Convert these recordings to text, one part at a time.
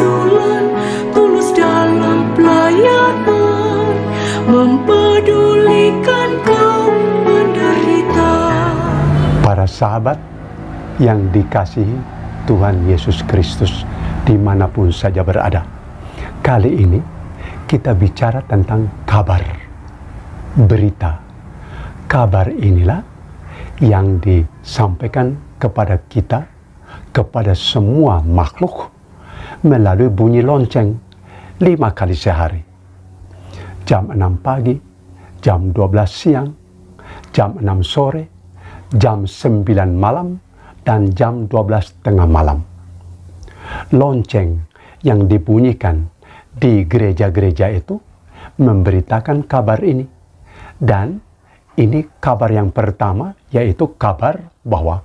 rasulan, tulus dalam pelayanan, mempedulikan kaum menderita. Para sahabat yang dikasihi Tuhan Yesus Kristus dimanapun saja berada, kali ini kita bicara tentang kabar, berita. Kabar inilah yang disampaikan kepada kita, kepada semua makhluk melalui bunyi lonceng 5 kali sehari. Jam 6 pagi, jam 12 siang, jam 6 sore, jam 9 malam, dan jam 12 tengah malam. Lonceng yang dibunyikan di gereja-gereja itu memberitakan kabar ini. Dan ini kabar yang pertama, yaitu kabar bahwa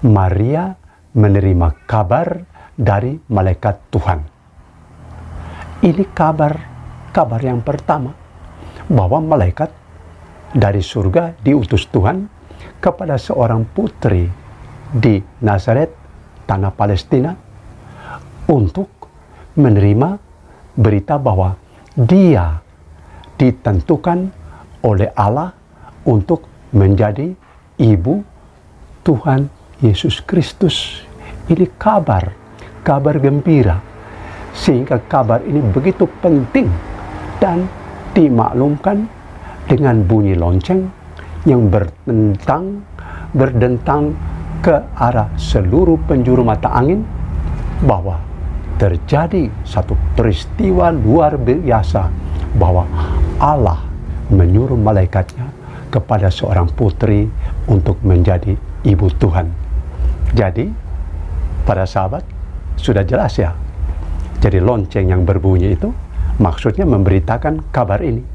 Maria menerima kabar dari malaikat Tuhan. Ini kabar yang pertama, bahwa malaikat dari surga diutus Tuhan kepada seorang putri di Nazaret, tanah Palestina, untuk menerima berita bahwa dia ditentukan oleh Allah untuk menjadi ibu Tuhan Yesus Kristus. Ini kabar gembira, sehingga kabar ini begitu penting dan dimaklumkan dengan bunyi lonceng yang berdentang ke arah seluruh penjuru mata angin, bahwa terjadi satu peristiwa luar biasa, bahwa Allah menyuruh malaikatnya kepada seorang putri untuk menjadi ibu Tuhan. Jadi, para sahabat, sudah jelas ya. Jadi lonceng yang berbunyi itu maksudnya memberitakan kabar ini.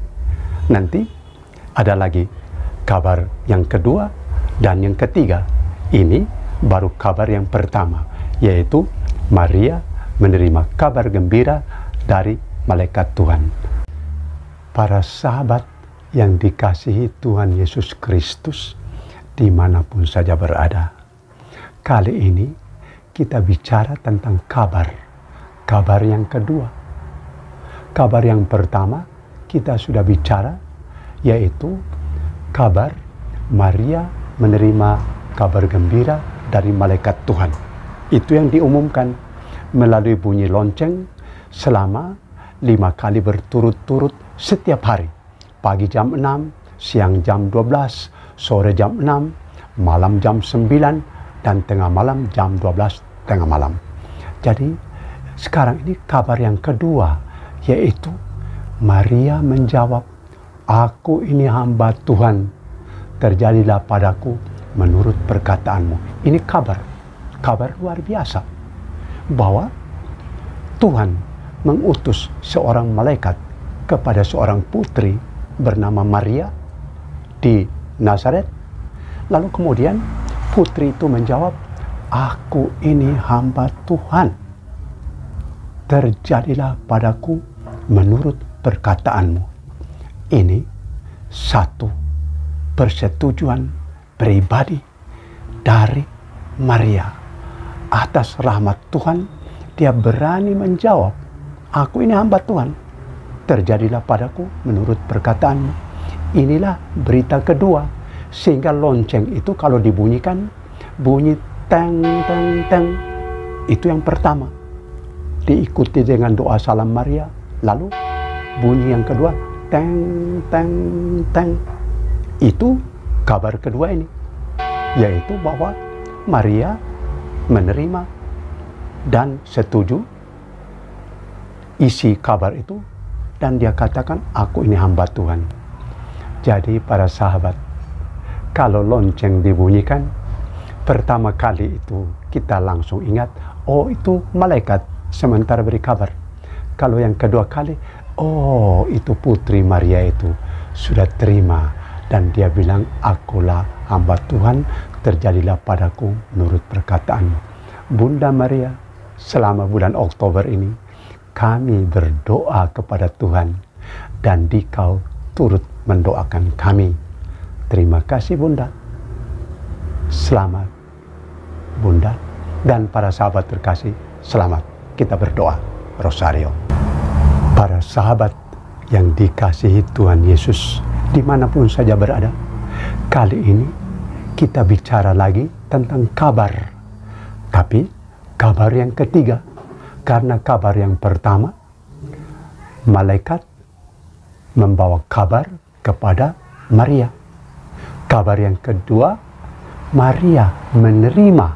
Nanti ada lagi kabar yang kedua dan yang ketiga. Ini baru kabar yang pertama, yaitu Maria menerima kabar gembira dari malaikat Tuhan. Para sahabat yang dikasihi Tuhan Yesus Kristus dimanapun saja berada, kali ini kita bicara tentang kabar yang kedua. Kabar yang pertama kita sudah bicara, yaitu kabar Maria menerima kabar gembira dari malaikat Tuhan. Itu yang diumumkan melalui bunyi lonceng selama 5 kali berturut-turut setiap hari. Pagi jam 6, siang jam 12, sore jam 6, malam jam 9, dan tengah malam jam 12 tengah malam. Jadi sekarang ini kabar yang kedua, yaitu Maria menjawab, "Aku ini hamba Tuhan, terjadilah padaku menurut perkataanmu." Ini kabar luar biasa, bahwa Tuhan mengutus seorang malaikat kepada seorang putri bernama Maria di Nazaret. Lalu kemudian putri itu menjawab, "Aku ini hamba Tuhan, terjadilah padaku menurut perkataanmu." Ini satu persetujuan pribadi dari Maria. Atas rahmat Tuhan, dia berani menjawab, "Aku ini hamba Tuhan, terjadilah padaku menurut perkataanmu." Inilah berita kedua, sehingga lonceng itu kalau dibunyikan, bunyi teng teng teng. Itu yang pertama, diikuti dengan doa salam Maria. Lalu bunyi yang kedua, teng teng teng. Itu kabar kedua ini, yaitu bahwa Maria menerima dan setuju isi kabar itu, dan dia katakan, "Aku ini hamba Tuhan." Jadi para sahabat, kalau lonceng dibunyikan pertama kali itu kita langsung ingat, oh itu malaikat sementara beri kabar. Kalau yang kedua kali, oh itu putri Maria itu sudah terima, dan dia bilang, "Akulah hamba Tuhan, terjadilah padaku menurut perkataanmu." Bunda Maria, selama bulan Oktober ini kami berdoa kepada Tuhan, dan Dikau turut mendoakan kami. Terima kasih Bunda. Selamat Bunda, dan para sahabat terkasih, selamat. Kita berdoa. Rosario. Para sahabat yang dikasihi Tuhan Yesus, dimanapun saja berada, kali ini kita bicara lagi tentang kabar. Tapi kabar yang ketiga, karena kabar yang pertama, malaikat membawa kabar kepada Maria. Kabar yang kedua, Maria menerima,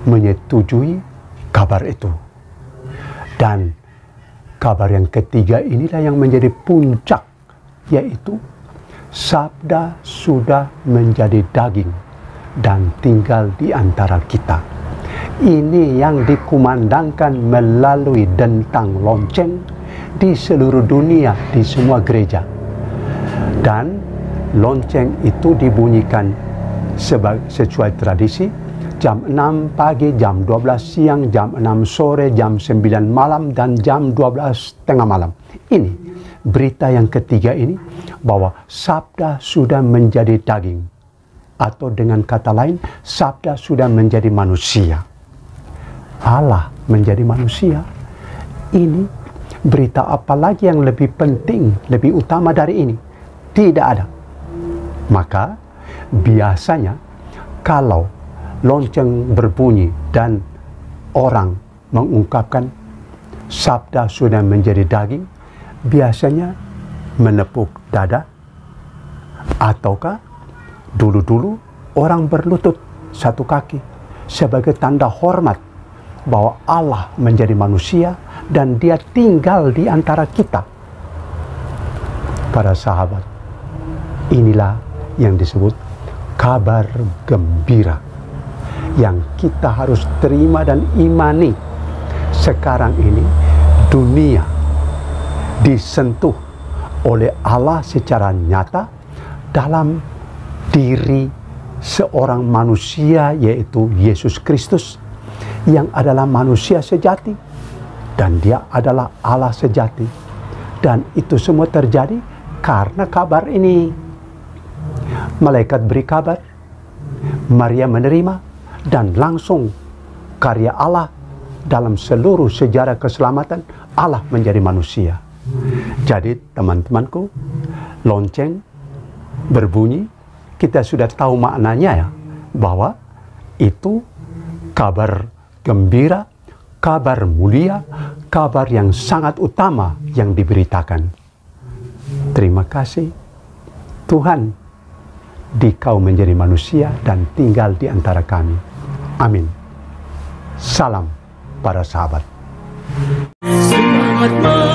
menyetujui kabar itu. Dan kabar yang ketiga inilah yang menjadi puncak, yaitu sabda sudah menjadi daging dan tinggal di antara kita. Ini yang dikumandangkan melalui dentang lonceng di seluruh dunia, di semua gereja. Dan lonceng itu dibunyikan sesuai tradisi, jam 6 pagi, jam 12 siang, jam 6 sore, jam 9 malam, dan jam 12 tengah malam. Ini berita yang ketiga ini, bahwa sabda sudah menjadi daging. Atau dengan kata lain, sabda sudah menjadi manusia. Allah menjadi manusia. Ini berita apa lagi yang lebih penting, lebih utama dari ini? Tidak ada. Maka biasanya kalau lonceng berbunyi dan orang mengungkapkan sabda sudah menjadi daging, biasanya menepuk dada, ataukah dulu-dulu orang berlutut satu kaki sebagai tanda hormat bahwa Allah menjadi manusia dan dia tinggal di antara kita. Para sahabat, inilah yang disebut kabar gembira yang kita harus terima dan imani. Sekarang ini dunia disentuh oleh Allah secara nyata dalam diri seorang manusia, yaitu Yesus Kristus, yang adalah manusia sejati dan dia adalah Allah sejati. Dan itu semua terjadi karena kabar ini. Malaikat beri kabar, Maria menerima, dan langsung karya Allah dalam seluruh sejarah keselamatan, Allah menjadi manusia. Jadi teman-temanku, lonceng berbunyi, kita sudah tahu maknanya ya, bahwa itu kabar gembira, kabar mulia, kabar yang sangat utama yang diberitakan. Terima kasih Tuhan, Dikau menjadi manusia dan tinggal di antara kami. Amin. Salam para sahabat. Selamat